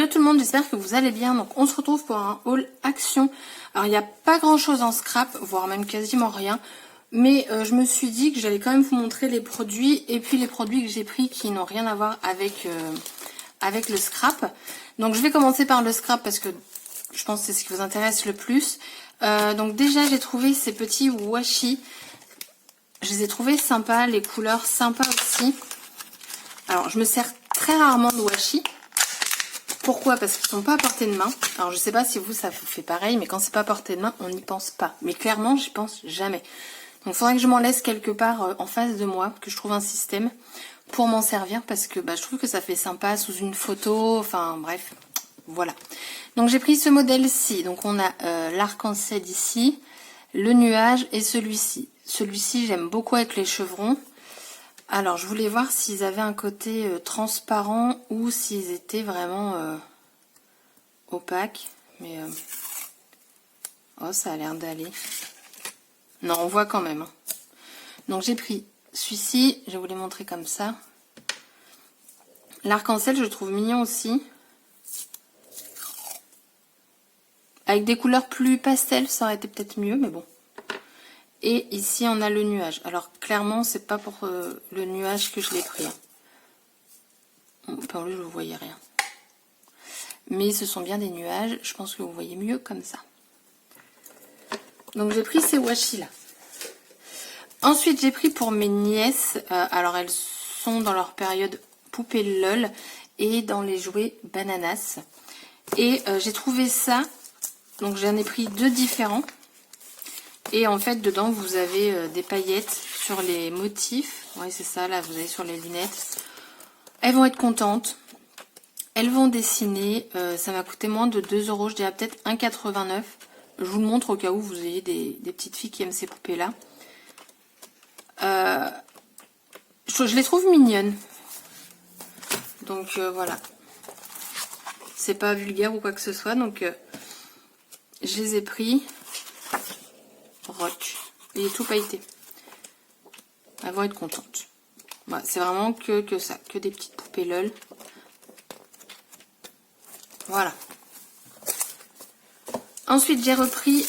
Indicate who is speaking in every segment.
Speaker 1: Hello tout le monde, j'espère que vous allez bien. Donc on se retrouve pour un haul action. Alors il n'y a pas grand chose en scrap, voire même quasiment rien. Mais je me suis dit que j'allais quand même vous montrer les produits. Et puis les produits que j'ai pris qui n'ont rien à voir avec, avec le scrap. Donc je vais commencer par le scrap parce que je pense que c'est ce qui vous intéresse le plus. Donc déjà j'ai trouvé ces petits washi. Je les ai trouvés sympas, les couleurs sympas aussi. Alors je me sers très rarement de washi. Pourquoi? Parce qu'ils sont pas à portée de main. Alors je sais pas si vous ça vous fait pareil, mais quand c'est pas à portée de main, on n'y pense pas. Mais clairement, j'y pense jamais. Donc il faudrait que je m'en laisse quelque part en face de moi, que je trouve un système pour m'en servir, parce que je trouve que ça fait sympa sous une photo, enfin bref, voilà. Donc j'ai pris ce modèle-ci. Donc on a l'arc-en-ciel ici, le nuage et celui-ci. Celui-ci j'aime beaucoup avec les chevrons. Alors, je voulais voir s'ils avaient un côté transparent ou s'ils étaient vraiment opaques. Mais, oh, ça a l'air d'aller. Non, on voit quand même. Hein. Donc, j'ai pris celui-ci. Je vais vous les montrer comme ça. L'arc-en-ciel, je le trouve mignon aussi. Avec des couleurs plus pastel, ça aurait été peut-être mieux, mais bon. Et ici, on a le nuage. Alors, clairement, c'est pas pour le nuage que je l'ai pris. Hein. Pour lui, je ne voyais rien. Mais ce sont bien des nuages. Je pense que vous voyez mieux comme ça. Donc, j'ai pris ces washi-là. Ensuite, j'ai pris pour mes nièces. Alors, elles sont dans leur période poupée LOL et dans les jouets bananas. Et j'ai trouvé ça. Donc, j'en ai pris deux différents. Et en fait, dedans, vous avez des paillettes sur les motifs. Oui, c'est ça, là, vous avez sur les lunettes. Elles vont être contentes. Elles vont dessiner. Ça m'a coûté moins de 2 €. Je dirais peut-être 1,89 €. Je vous le montre au cas où vous ayez des petites filles qui aiment ces poupées-là. Je les trouve mignonnes. Donc, voilà. C'est pas vulgaire ou quoi que ce soit. Donc, je les ai pris. Rock. Il est tout pailleté. Elles vont être contentes. Voilà, c'est vraiment que ça, que des petites poupées LOL. Voilà. Ensuite, j'ai repris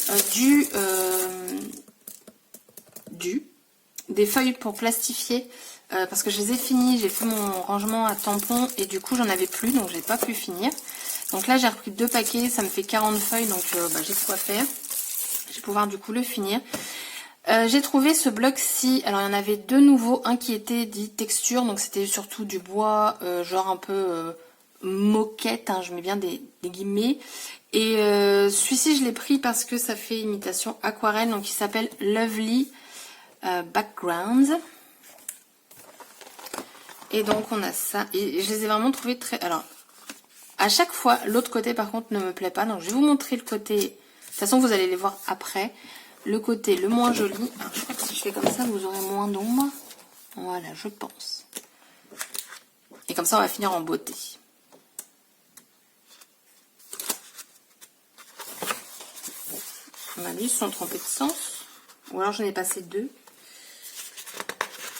Speaker 1: des feuilles pour plastifier parce que je les ai finies. J'ai fait mon rangement à tampons et du coup, j'en avais plus, donc j'ai pas pu finir. Donc là, j'ai repris 2 paquets, ça me fait 40 feuilles, donc j'ai de quoi faire. Je vais pouvoir du coup le finir. J'ai trouvé ce bloc-ci. Alors il y en avait 2 nouveaux. Un qui était dit texture. Donc c'était surtout du bois. Genre un peu moquette. Hein, je mets bien des guillemets. Et celui-ci je l'ai pris parce que ça fait imitation aquarelle. Donc il s'appelle Lovely Backgrounds. Et donc on a ça. Et je les ai vraiment trouvés très... Alors à chaque fois l'autre côté par contre ne me plaît pas. Donc je vais vous montrer le côté... De toute façon vous allez les voir après. Le côté le moins joli. Alors, je crois que si je fais comme ça, vous aurez moins d'ombre. Voilà, je pense. Et comme ça, on va finir en beauté. On a vu, ils se sont trompés de sens. Ou alors, j'en ai passé 2.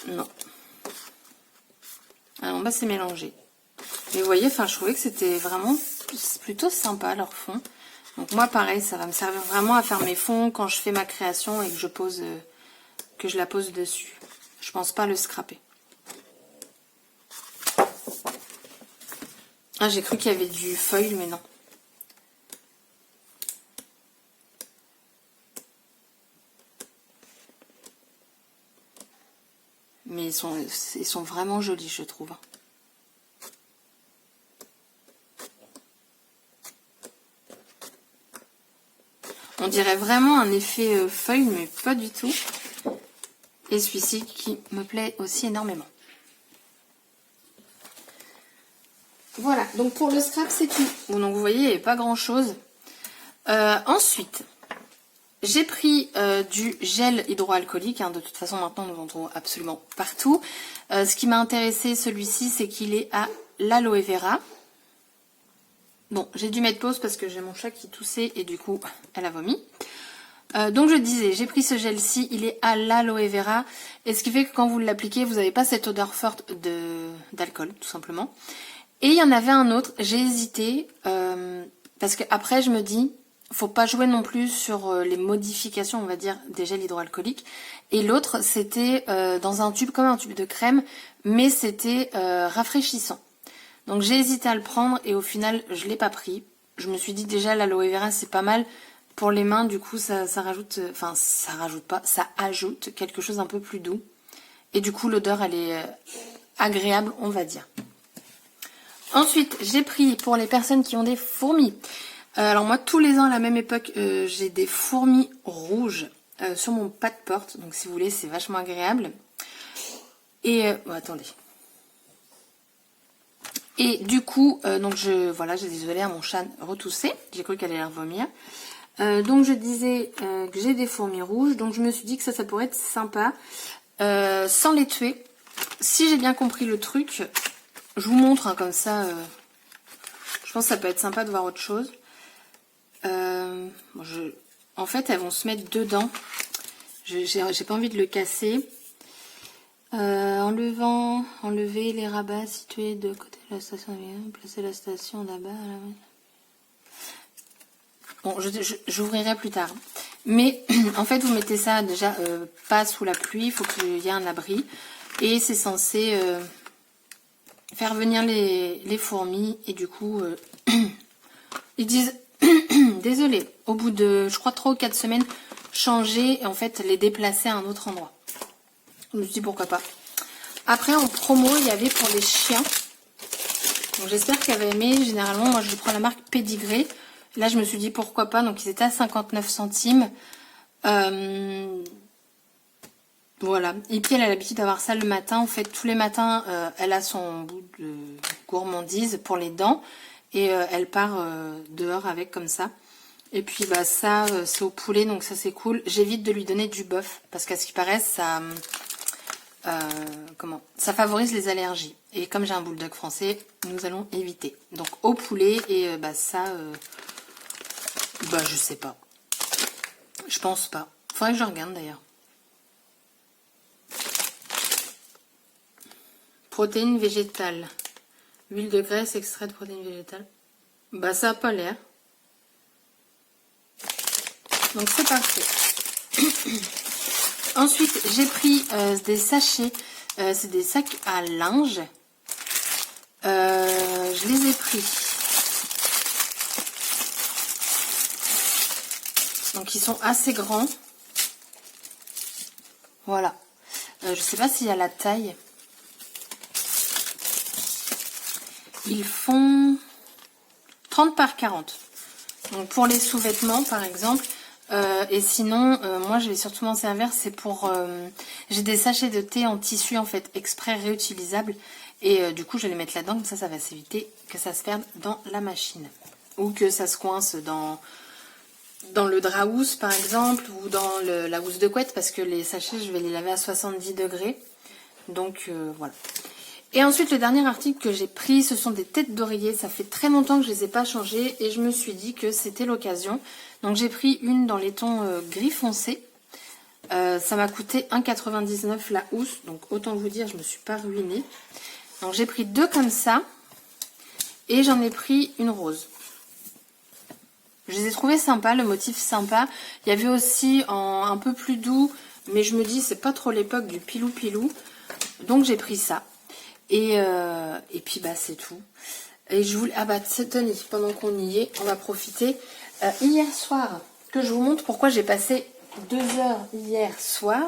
Speaker 1: Non. Alors, en bas, c'est mélangé. Mais vous voyez, enfin, je trouvais que c'était vraiment plutôt sympa, leur fond. Donc moi pareil, ça va me servir vraiment à faire mes fonds quand je fais ma création et que je la pose dessus. Je pense pas le scraper. Ah, j'ai cru qu'il y avait du foil, mais non. Mais ils sont vraiment jolis, je trouve. On dirait vraiment un effet feuille, mais pas du tout. Et celui-ci qui me plaît aussi énormément. Voilà, donc pour le scrap, c'est tout. Bon, donc vous voyez, il n'y avait pas grand-chose. Ensuite, j'ai pris du gel hydroalcoolique. Hein, de toute façon, maintenant, nous en trouvons absolument partout. Ce qui m'a intéressé, celui-ci, c'est qu'il est à l'aloe vera. Bon, j'ai dû mettre pause parce que j'ai mon chat qui toussait et du coup, elle a vomi. Donc je disais, j'ai pris ce gel-ci, il est à l'aloe vera. Et ce qui fait que quand vous l'appliquez, vous n'avez pas cette odeur forte d'alcool, tout simplement. Et il y en avait un autre, j'ai hésité, parce que après je me dis, faut pas jouer non plus sur les modifications, on va dire, des gels hydroalcooliques. Et l'autre, c'était dans un tube, comme un tube de crème, mais c'était rafraîchissant. Donc j'ai hésité à le prendre et au final, je l'ai pas pris. Je me suis dit déjà, l'aloe vera, c'est pas mal pour les mains, du coup, ça rajoute, enfin, ça rajoute pas, ça ajoute quelque chose un peu plus doux. Et du coup, l'odeur, elle est agréable, on va dire. Ensuite, j'ai pris pour les personnes qui ont des fourmis. Alors moi, tous les ans à la même époque, j'ai des fourmis rouges sur mon pas de porte. Donc si vous voulez, c'est vachement agréable. Et attendez. Et du coup, donc voilà, j'ai désolé à mon chat retoussé. J'ai cru qu'elle allait vomir. Donc je disais que j'ai des fourmis rouges. Donc je me suis dit que ça pourrait être sympa. Sans les tuer. Si j'ai bien compris le truc, je vous montre hein, comme ça. Je pense que ça peut être sympa de voir autre chose. En fait, elles vont se mettre dedans. J'ai pas envie de le casser. Enlever les rabats situés de côté de la station. Placer la station là-bas. Bon, j'ouvrirai plus tard. Mais en fait, vous mettez ça déjà pas sous la pluie. Il faut qu'il y ait un abri. Et c'est censé faire venir les fourmis. Et du coup, ils disent... Désolée, au bout de, je crois, 3 ou 4 semaines, changer et en fait les déplacer à un autre endroit. Je me suis dit pourquoi pas. Après, en promo, il y avait pour les chiens. Donc j'espère qu'elle va aimer. Généralement, moi je prends la marque Pédigré. Là, je me suis dit pourquoi pas. Donc ils étaient à 59 centimes. Voilà. Et puis elle a l'habitude d'avoir ça le matin. En fait, tous les matins, elle a son bout de gourmandise pour les dents. Et elle part dehors avec comme ça. Et puis bah ça c'est au poulet donc ça c'est cool. J'évite de lui donner du bœuf parce qu'à ce qui paraît ça ça favorise les allergies. Et comme j'ai un bulldog français, nous allons éviter. Donc au poulet et bah ça je sais pas. Je pense pas. Faudrait que je regarde d'ailleurs. Protéines végétales. Huile de graisse, extrait de protéines végétales. Bah ça a pas l'air. Donc c'est parfait. Ensuite j'ai pris des sachets. C'est des sacs à linge. Je les ai pris. Donc ils sont assez grands. Voilà. Je sais pas s'il y a la taille. Ils font 30 par 40. Donc pour les sous-vêtements par exemple. Et sinon, moi je vais surtout m'en servir, c'est pour... j'ai des sachets de thé en tissu en fait exprès réutilisables. Et du coup je vais les mettre là-dedans, comme ça va s'éviter que ça se perde dans la machine. Ou que ça se coince dans le drap housse par exemple, ou dans la housse de couette, parce que les sachets je vais les laver à 70 degrés. Donc voilà. Et ensuite, le dernier article que j'ai pris, ce sont des têtes d'oreiller. Ça fait très longtemps que je les ai pas changées et je me suis dit que c'était l'occasion. Donc j'ai pris une dans les tons gris foncé. Ça m'a coûté 1,99 € la housse. Donc autant vous dire, je me suis pas ruinée. Donc j'ai pris 2 comme ça. Et j'en ai pris une rose. Je les ai trouvées sympas, le motif sympa. Il y avait aussi en un peu plus doux. Mais je me dis, c'est pas trop l'époque du pilou-pilou. Donc j'ai pris ça. Et puis bah c'est tout. Et je voulais... Ah bah tenez, pendant qu'on y est, on va profiter. Hier soir, que je vous montre pourquoi j'ai passé 2 heures hier soir.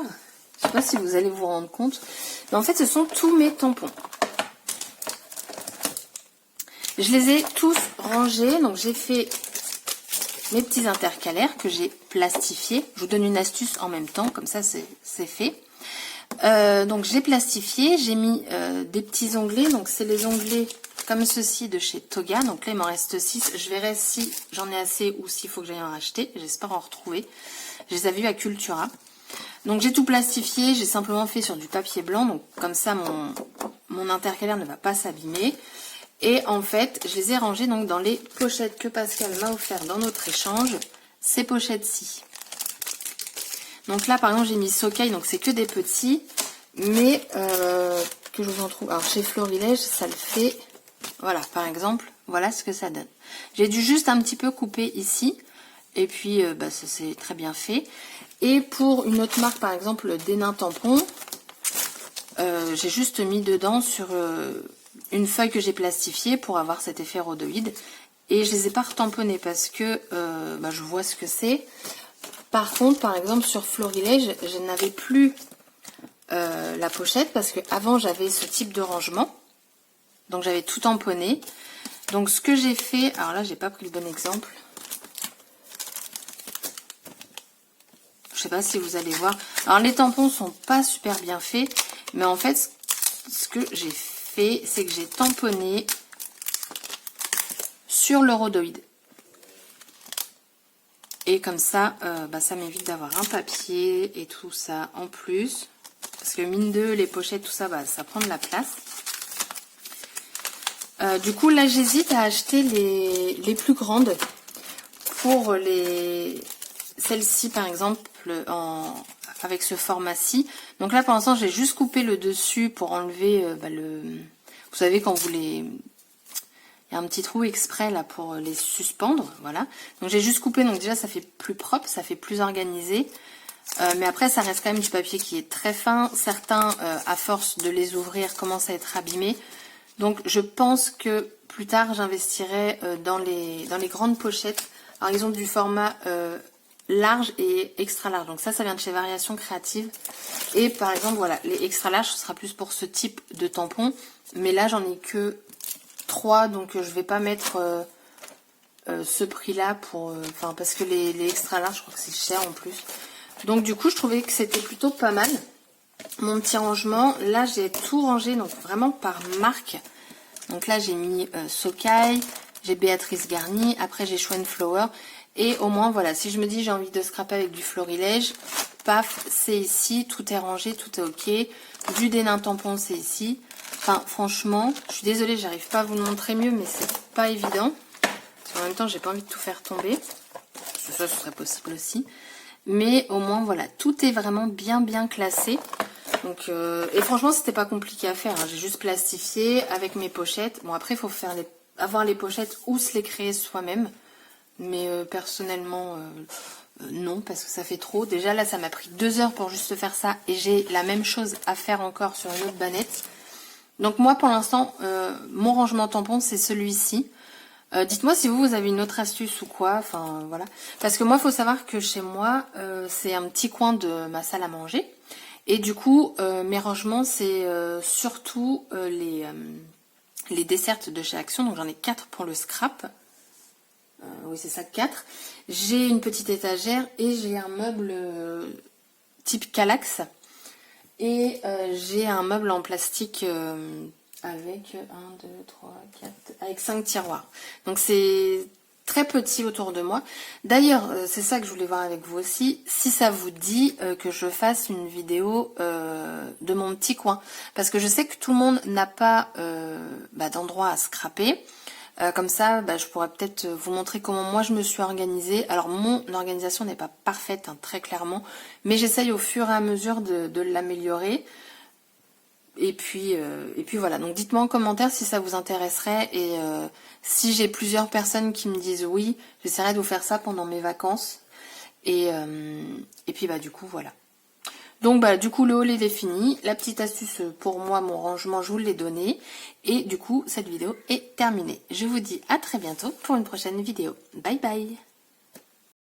Speaker 1: Je sais pas si vous allez vous rendre compte. Mais en fait, ce sont tous mes tampons. Je les ai tous rangés. Donc j'ai fait mes petits intercalaires que j'ai plastifiés. Je vous donne une astuce en même temps, comme ça c'est fait. Donc j'ai plastifié, j'ai mis des petits onglets, donc c'est les onglets comme ceci de chez Toga, donc là il m'en reste 6, je verrai si j'en ai assez ou s'il faut que j'aille en racheter, j'espère en retrouver, je les avais vus à Cultura. Donc j'ai tout plastifié, j'ai simplement fait sur du papier blanc, donc comme ça mon intercalaire ne va pas s'abîmer. Et en fait je les ai rangés donc dans les pochettes que Pascal m'a offert dans notre échange, ces pochettes-ci. Donc là, par exemple, j'ai mis Sokai, donc c'est que des petits, mais que je vous en trouve. Alors chez Florilège, ça le fait. Voilà, par exemple, voilà ce que ça donne. J'ai dû juste un petit peu couper ici. Et puis, ça c'est très bien fait. Et pour une autre marque, par exemple, des nains tampons, j'ai juste mis dedans sur une feuille que j'ai plastifiée pour avoir cet effet rhodoïde. Et je les ai pas retamponnés parce que je vois ce que c'est. Par contre, par exemple, sur Florilège, je n'avais plus la pochette parce que avant j'avais ce type de rangement. Donc j'avais tout tamponné. Donc ce que j'ai fait, alors là j'ai pas pris le bon exemple. Je sais pas si vous allez voir. Alors les tampons sont pas super bien faits, mais en fait ce que j'ai fait, c'est que j'ai tamponné sur le rhodoïde. Et comme ça, ça m'évite d'avoir un papier et tout ça en plus. Parce que mine de les pochettes, tout ça, ça prend de la place. Du coup, là, j'hésite à acheter les plus grandes pour celles-ci, par exemple, avec ce format-ci. Donc là, pour l'instant, j'ai juste coupé le dessus pour enlever Vous savez, quand vous les... Il y a un petit trou exprès là pour les suspendre, voilà. Donc j'ai juste coupé, donc déjà ça fait plus propre, ça fait plus organisé. Mais après ça reste quand même du papier qui est très fin. Certains, à force de les ouvrir, commencent à être abîmés. Donc je pense que plus tard j'investirai dans les grandes pochettes. Alors ils ont du format large et extra large. Donc ça vient de chez Variation Créative. Et par exemple voilà, les extra larges ce sera plus pour ce type de tampon. Mais là j'en ai que 3, donc je vais pas mettre ce prix là pour parce que les extra larges je crois que c'est cher en plus. Donc du coup je trouvais que c'était plutôt pas mal mon petit rangement. Là j'ai tout rangé donc vraiment par marque. Donc là j'ai mis Sokai, j'ai Béatrice Garni, après j'ai Schwen Flower. Et au moins voilà, si je me dis j'ai envie de scraper avec du florilège, paf, c'est ici, tout est rangé, tout est ok. Du dénain tampon c'est ici. Enfin, franchement, je suis désolée, j'arrive pas à vous le montrer mieux, mais c'est pas évident. Parce qu'en même temps, j'ai pas envie de tout faire tomber. Ça, ce serait possible aussi. Mais au moins, voilà, tout est vraiment bien classé. Donc, et franchement, c'était pas compliqué à faire. Hein. J'ai juste plastifié avec mes pochettes. Bon, après, il faut avoir les pochettes ou se les créer soi-même. Mais personnellement, non, parce que ça fait trop. Déjà, là, ça m'a pris 2 heures pour juste faire ça. Et j'ai la même chose à faire encore sur une autre bannette. Donc moi pour l'instant mon rangement tampon c'est celui-ci. Dites-moi si vous avez une autre astuce ou quoi, enfin voilà. Parce que moi il faut savoir que chez moi c'est un petit coin de ma salle à manger. Et du coup mes rangements c'est surtout les desserts de chez Action. Donc j'en ai 4 pour le scrap. Oui c'est ça, 4. J'ai une petite étagère et j'ai un meuble type Kallax. Et j'ai un meuble en plastique avec 1, 2, 3, 4, avec 5 tiroirs. Donc c'est très petit autour de moi. D'ailleurs, c'est ça que je voulais voir avec vous aussi. Si ça vous dit que je fasse une vidéo de mon petit coin. Parce que je sais que tout le monde n'a pas d'endroit à scraper. Comme ça, je pourrais peut-être vous montrer comment moi je me suis organisée. Alors mon organisation n'est pas parfaite, hein, très clairement, mais j'essaye au fur et à mesure de l'améliorer. Et puis voilà, donc dites-moi en commentaire si ça vous intéresserait et si j'ai plusieurs personnes qui me disent oui, j'essaierai de vous faire ça pendant mes vacances. Et puis du coup voilà. Donc du coup le haul il est fini, la petite astuce pour moi, mon rangement je vous l'ai donné et du coup cette vidéo est terminée. Je vous dis à très bientôt pour une prochaine vidéo. Bye bye.